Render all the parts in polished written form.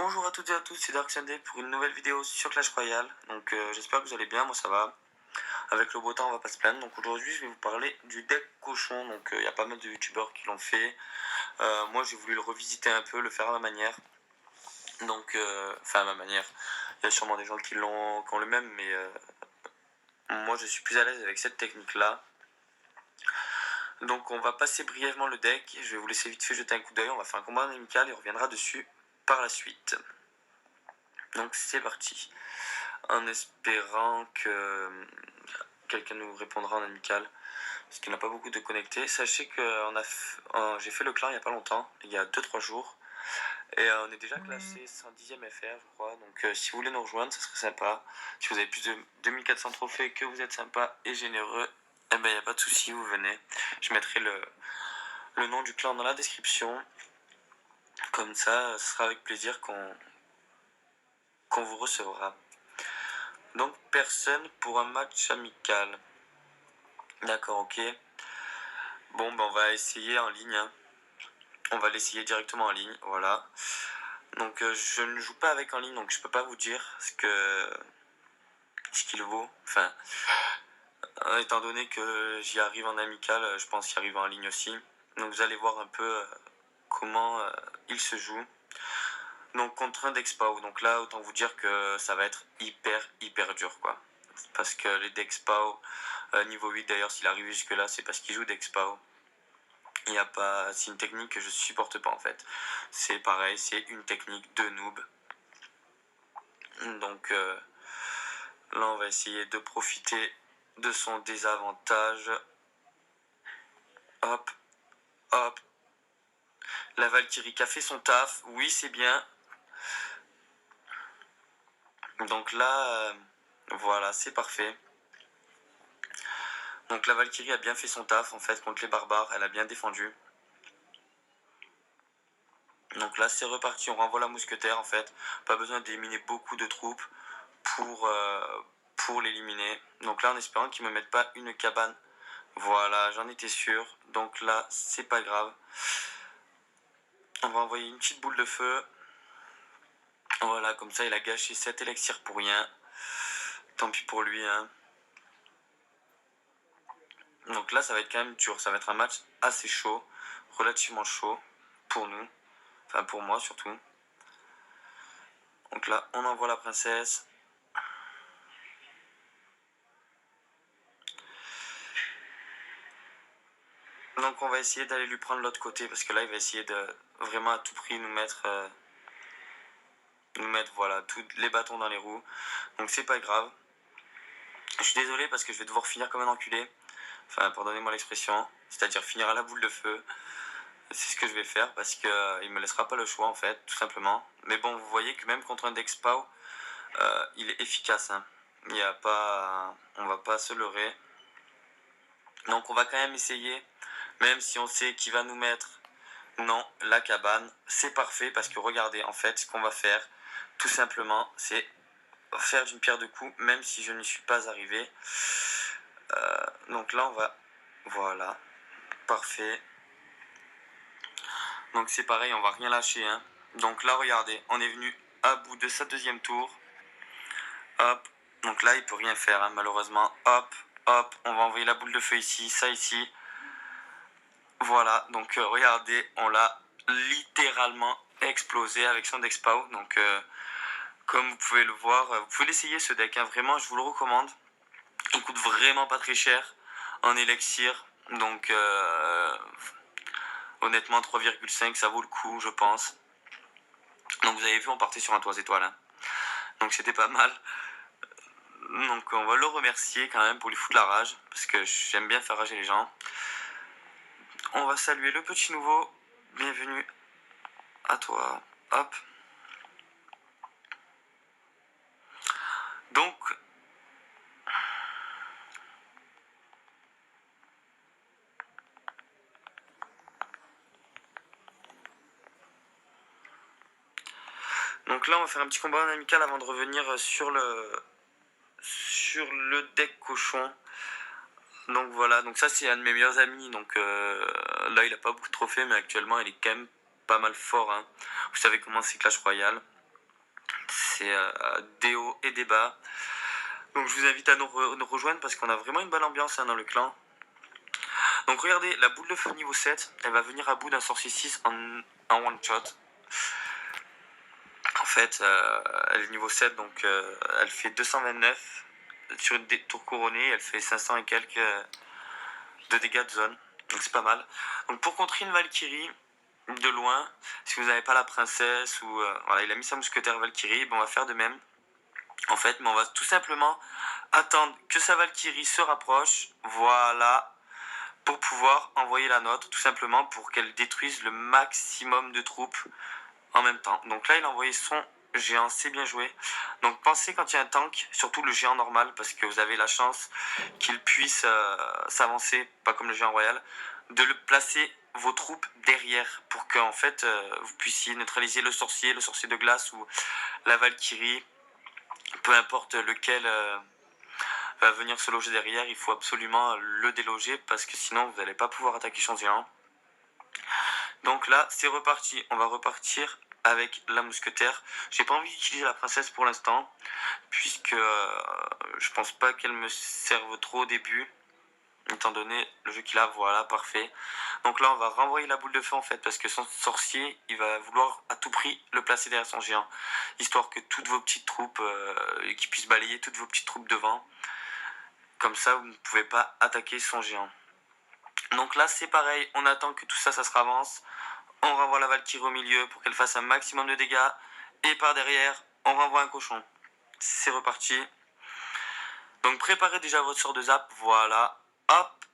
Bonjour à toutes et à tous, c'est Dark Sunday pour une nouvelle vidéo sur Clash Royale. Donc j'espère que vous allez bien, moi ça va. Avec le beau temps on va pas se plaindre. Donc aujourd'hui je vais vous parler du deck cochon. Donc il y a pas mal de youtubeurs qui l'ont fait. Moi j'ai voulu le revisiter un peu, le faire à ma manière. Donc enfin à ma manière. Il y a sûrement des gens qui ont le même, mais moi je suis plus à l'aise avec cette technique là. Donc on va passer brièvement le deck. Je vais vous laisser vite fait jeter un coup d'œil. On va faire un combat amical et on reviendra dessus par la suite. Donc c'est parti. En espérant que quelqu'un nous répondra en amical, parce qu'il n'y a pas beaucoup de connectés. Sachez que j'ai fait le clan il n'y a pas longtemps, il y a 2-3 jours, et on est déjà classé 110e FR, je crois. Donc si vous voulez nous rejoindre, ça serait sympa. Si vous avez plus de 2400 trophées, que vous êtes sympa et généreux, eh ben il n'y a pas de souci, vous venez. Je mettrai le nom du clan dans la description. Comme ça, ce sera avec plaisir qu'on vous recevra. Donc personne pour un match amical. D'accord, ok. Bon, ben on va essayer en ligne. Hein. On va l'essayer directement en ligne, voilà. Donc je ne joue pas avec en ligne, donc je peux pas vous dire ce qu'il vaut. Enfin, étant donné que j'y arrive en amical, je pense y arriver en ligne aussi. Donc vous allez voir un peu comment il se joue. Donc contre un Dexpao, donc là autant vous dire que ça va être hyper dur quoi. Parce que les Dexpao, niveau 8 d'ailleurs, s'il arrive jusque là, c'est parce qu'il joue Dexpao. Il n'y a pas, c'est une technique que je supporte pas en fait. C'est pareil, c'est une technique de noob. Donc là on va essayer de profiter de son désavantage. Hop, hop. La Valkyrie qui a fait son taf, oui c'est bien. Donc là, voilà, c'est parfait. Donc la Valkyrie a bien fait son taf en fait contre les barbares, elle a bien défendu. Donc là c'est reparti, on renvoie la mousquetaire en fait. Pas besoin d'éliminer beaucoup de troupes pour l'éliminer. Donc là en espérant qu'ils me mettent pas une cabane. Voilà, j'en étais sûr. Donc là c'est pas grave. On va envoyer une petite boule de feu. Voilà, comme ça il a gâché 7 élixirs pour rien. Tant pis pour lui hein. Donc là ça va être quand même dur, ça va être un match assez chaud, relativement chaud pour nous. Enfin pour moi surtout. Donc là on envoie la princesse. Donc on va essayer d'aller lui prendre l'autre côté parce que là il va essayer de vraiment à tout prix nous mettre voilà tous les bâtons dans les roues. Donc c'est pas grave. Je suis désolé parce que je vais devoir finir comme un enculé. Enfin pardonnez-moi l'expression. C'est-à-dire finir à la boule de feu. C'est ce que je vais faire parce que il me laissera pas le choix en fait, tout simplement. Mais bon, vous voyez que même contre un Dexpao, il est efficace. Hein. Il y a pas, on va pas se leurrer. Donc on va quand même essayer, même si on sait qu'il va nous mettre non la cabane. C'est parfait parce que regardez, en fait, ce qu'on va faire, tout simplement, c'est faire d'une pierre deux coups, même si je n'y suis pas arrivé. Donc là on va, voilà, parfait. Donc c'est pareil, on va rien lâcher. Hein. Donc là, regardez, on est venu à bout de sa deuxième tour. Hop, donc là, il peut rien faire, hein, malheureusement. Hop, hop, on va envoyer la boule de feu ici, ça ici. Voilà, donc regardez, on l'a littéralement explosé avec son Dexpao. Donc comme vous pouvez le voir, vous pouvez l'essayer ce deck, hein, vraiment, je vous le recommande. Il coûte vraiment pas très cher en élixir. Donc honnêtement 3,5 ça vaut le coup je pense. Donc vous avez vu on partait sur un 3 étoiles. Hein. Donc c'était pas mal. Donc on va le remercier quand même pour lui foutre la rage. Parce que j'aime bien faire rager les gens. On va saluer le petit nouveau. Bienvenue à toi. Hop. Donc là on va faire un petit combat en amical avant de revenir sur le deck cochon. Donc voilà, donc ça c'est un de mes meilleurs amis. Donc là il a pas beaucoup de trophées mais actuellement il est quand même pas mal fort. Hein. Vous savez comment c'est Clash Royale. c'est des hauts et des bas. Donc je vous invite à nous rejoindre parce qu'on a vraiment une bonne ambiance dans le clan. Donc regardez, la boule de feu niveau 7, elle va venir à bout d'un sorcier 6 en one shot. En fait, elle est niveau 7, donc elle fait 229 sur une tour couronnée, elle fait 500 et quelques de dégâts de zone. Donc c'est pas mal. Donc pour contrer une Valkyrie de loin, si vous n'avez pas la princesse ou voilà, il a mis sa mousquetaire Valkyrie, bon, on va faire de même. En fait, mais on va tout simplement attendre que sa Valkyrie se rapproche, voilà, pour pouvoir envoyer la nôtre, tout simplement pour qu'elle détruise le maximum de troupes en même temps. Donc là, il a envoyé son géant, c'est bien joué. Donc pensez quand il y a un tank, surtout le géant normal, parce que vous avez la chance qu'il puisse s'avancer, pas comme le géant royal, de le placer vos troupes derrière pour qu'en fait vous puissiez neutraliser le sorcier de glace ou la Valkyrie, peu importe lequel va venir se loger derrière, il faut absolument le déloger parce que sinon vous n'allez pas pouvoir attaquer son géant. Donc là, c'est reparti. On va repartir avec la mousquetaire. J'ai pas envie d'utiliser la princesse pour l'instant, puisque je pense pas qu'elle me serve trop au début, étant donné le jeu qu'il a. Voilà, parfait. Donc là, on va renvoyer la boule de feu en fait, parce que son sorcier, il va vouloir à tout prix le placer derrière son géant, histoire que toutes vos petites troupes, qu'il puisse balayer toutes vos petites troupes devant. Comme ça, vous ne pouvez pas attaquer son géant. Donc là, c'est pareil, on attend que tout ça, ça se ravance. On renvoie la Valkyrie au milieu pour qu'elle fasse un maximum de dégâts. Et par derrière, on renvoie un cochon. C'est reparti. Donc préparez déjà votre sort de zap. Voilà. Hop.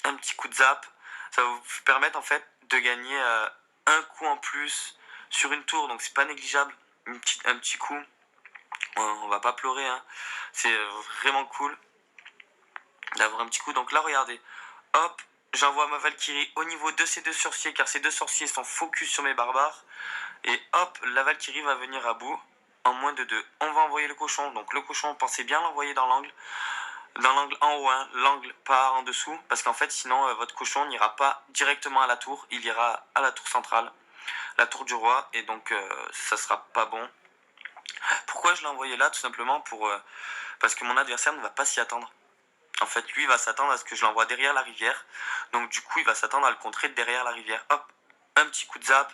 Un petit coup de zap. Ça va vous permettre en fait de gagner un coup en plus sur une tour. Donc c'est pas négligeable. Un petit coup. On va pas pleurer. Hein. C'est vraiment cool d'avoir un petit coup. Donc là, regardez. Hop. J'envoie ma Valkyrie au niveau de ces deux sorciers, car ces deux sorciers sont focus sur mes barbares. Et hop, la Valkyrie va venir à bout en moins de 2. On va envoyer le cochon. Donc le cochon, pensez bien l'envoyer dans l'angle. Dans l'angle en haut, hein, l'angle pas en dessous. Parce qu'en fait, sinon, votre cochon n'ira pas directement à la tour. Il ira à la tour centrale, la tour du roi. Et donc, ça sera pas bon. Pourquoi je l'ai envoyé là? Tout simplement parce que mon adversaire ne va pas s'y attendre. En fait, lui, il va s'attendre à ce que je l'envoie derrière la rivière. Donc, du coup, il va s'attendre à le contrer derrière la rivière. Hop, un petit coup de zap.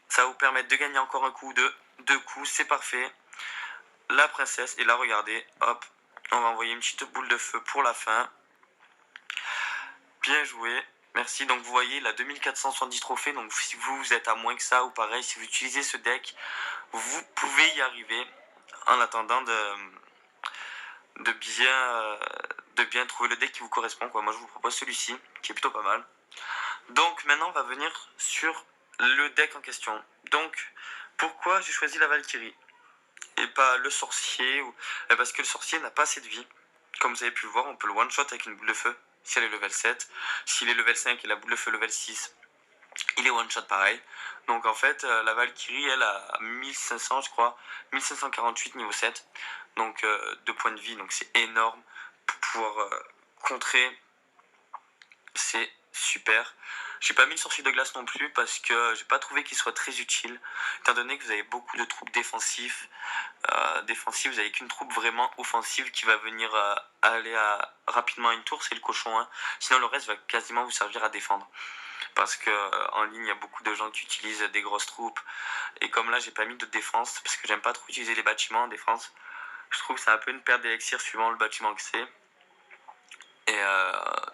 Ça va vous permettre de gagner encore un coup, deux coups, c'est parfait. La princesse, et là, regardez, hop, on va envoyer une petite boule de feu pour la fin. Bien joué, merci. Donc, vous voyez, la 2470 trophées. Donc, si vous êtes à moins que ça, ou pareil, si vous utilisez ce deck, vous pouvez y arriver en attendant de bien trouver le deck qui vous correspond, quoi. Moi, je vous propose celui-ci, qui est plutôt pas mal. Donc, maintenant, on va venir sur le deck en question. Donc, pourquoi j'ai choisi la Valkyrie et pas le sorcier parce que le sorcier n'a pas assez de vie. Comme vous avez pu le voir, on peut le one-shot avec une boule de feu si elle est level 7. S'il est level 5 et la boule de feu level 6, il est one-shot pareil. Donc en fait, la Valkyrie, elle a 1500, je crois, 1548 niveau 7. Donc 2 points de vie, donc c'est énorme. Pour pouvoir contrer, c'est super. J'ai pas mis le sorcier de glace non plus parce que j'ai pas trouvé qu'il soit très utile, étant donné que vous avez beaucoup de troupes défensives. Vous avez qu'une troupe vraiment offensive qui va venir aller rapidement à une tour, c'est le cochon. Hein. Sinon, le reste va quasiment vous servir à défendre. Parce que en ligne, il y a beaucoup de gens qui utilisent des grosses troupes. Et comme là, j'ai pas mis de défense, parce que j'aime pas trop utiliser les bâtiments en défense. Je trouve que c'est un peu une perte d'élixir suivant le bâtiment que c'est. Et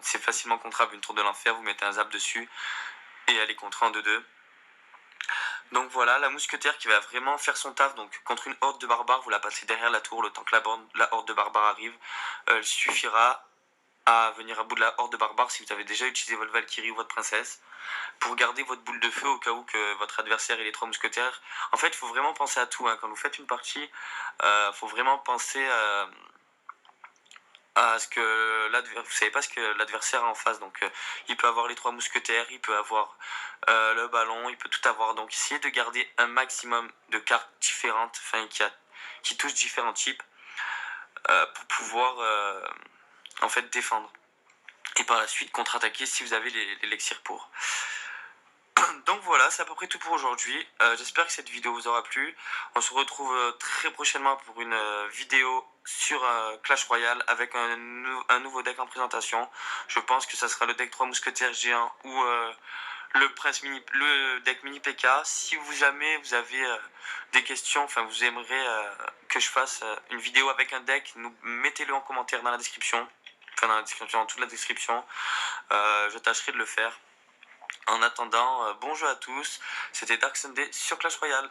c'est facilement contrable une tour de l'enfer, vous mettez un zap dessus et elle est contrée en 2-2. Donc voilà, la mousquetaire qui va vraiment faire son taf. Donc contre une horde de barbares, vous la passez derrière la tour le temps que la horde de barbares arrive. Elle suffira à venir à bout de la horde de barbares si vous avez déjà utilisé votre Valkyrie ou votre princesse pour garder votre boule de feu au cas où que votre adversaire ait les 3 mousquetaires. En fait, il faut vraiment penser à tout. Hein. Quand vous faites une partie, faut vraiment penser à ce que vous savez pas ce que l'adversaire a en face, donc il peut avoir les 3 mousquetaires, il peut avoir le ballon, il peut tout avoir, donc essayez de garder un maximum de cartes différentes, enfin qui touchent différents types pour pouvoir en fait défendre et par la suite contre-attaquer si vous avez l'élixir pour. Donc voilà, c'est à peu près tout pour aujourd'hui. J'espère que cette vidéo vous aura plu. On se retrouve très prochainement pour une vidéo sur Clash Royale avec un nouveau deck en présentation. Je pense que ça sera le deck 3 mousquetaires géants ou le deck mini PK. Si vous jamais vous avez des questions, enfin vous aimeriez que je fasse une vidéo avec un deck, mettez-le en commentaire dans la description. Enfin dans la description, en toute la description. Je tâcherai de le faire. En attendant, bon jeu à tous. C'était Dark Sunday sur Clash Royale.